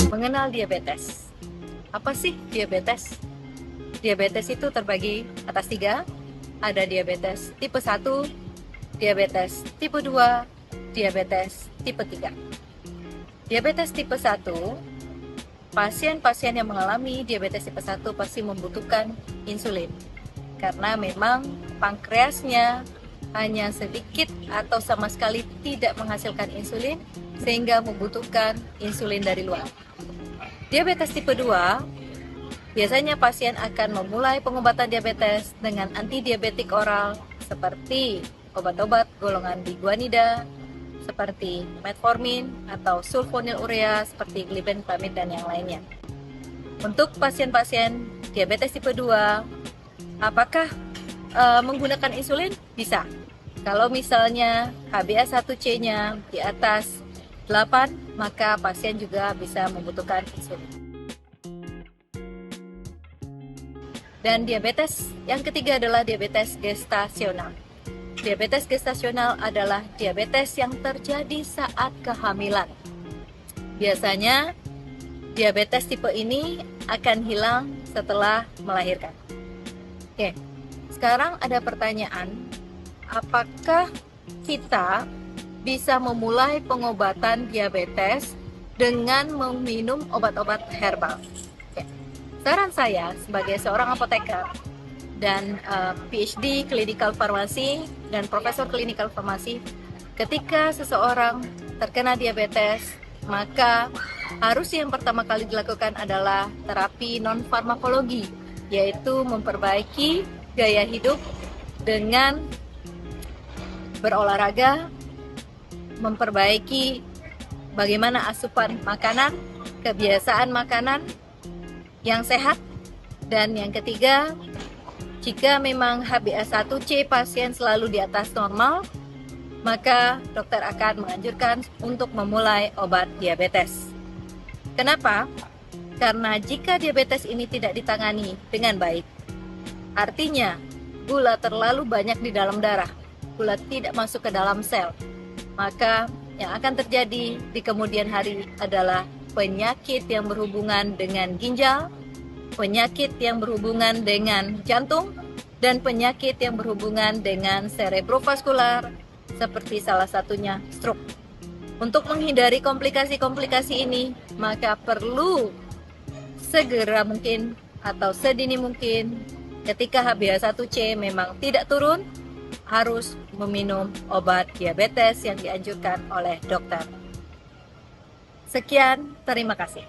Mengenal diabetes. Apa sih diabetes? Diabetes itu terbagi atas 3. Ada diabetes tipe 1, diabetes tipe 2, diabetes tipe 3. Diabetes tipe 1, pasien-pasien yang mengalami diabetes tipe 1 pasti membutuhkan insulin. Karena memang pankreasnya hanya sedikit atau sama sekali tidak menghasilkan insulin, sehingga membutuhkan insulin dari luar. Diabetes tipe 2, biasanya pasien akan memulai pengobatan diabetes dengan antidiabetik oral seperti obat-obat golongan biguanida, seperti metformin atau sulfonylurea seperti glibenclamid dan yang lainnya. Untuk pasien-pasien diabetes tipe 2, apakah menggunakan insulin? Bisa. Kalau misalnya HbA1c-nya di atas 8, maka pasien juga bisa membutuhkan insulin. Dan diabetes yang ketiga adalah diabetes gestasional. Diabetes gestasional adalah diabetes yang terjadi saat kehamilan. Biasanya diabetes tipe ini akan hilang setelah melahirkan. Oke, sekarang ada pertanyaan, apakah kita bisa memulai pengobatan diabetes dengan meminum obat-obat herbal? Saran saya sebagai seorang apoteker dan PhD Clinical Pharmacy dan Profesor Clinical Pharmacy, ketika seseorang terkena diabetes, maka harus yang pertama kali dilakukan adalah terapi non-farmakologi, yaitu memperbaiki gaya hidup dengan berolahraga, memperbaiki bagaimana asupan makanan, kebiasaan makanan yang sehat. Dan yang ketiga, jika memang HbA1c pasien selalu di atas normal, maka dokter akan menganjurkan untuk memulai obat diabetes. Kenapa? Karena jika diabetes ini tidak ditangani dengan baik, artinya gula terlalu banyak di dalam darah, gula tidak masuk ke dalam sel, maka yang akan terjadi di kemudian hari adalah penyakit yang berhubungan dengan ginjal, penyakit yang berhubungan dengan jantung, dan penyakit yang berhubungan dengan cerebrovaskular, seperti salah satunya stroke. Untuk menghindari komplikasi-komplikasi ini, maka perlu segera mungkin atau sedini mungkin ketika HbA1c memang tidak turun, harus meminum obat diabetes yang dianjurkan oleh dokter. Sekian, terima kasih.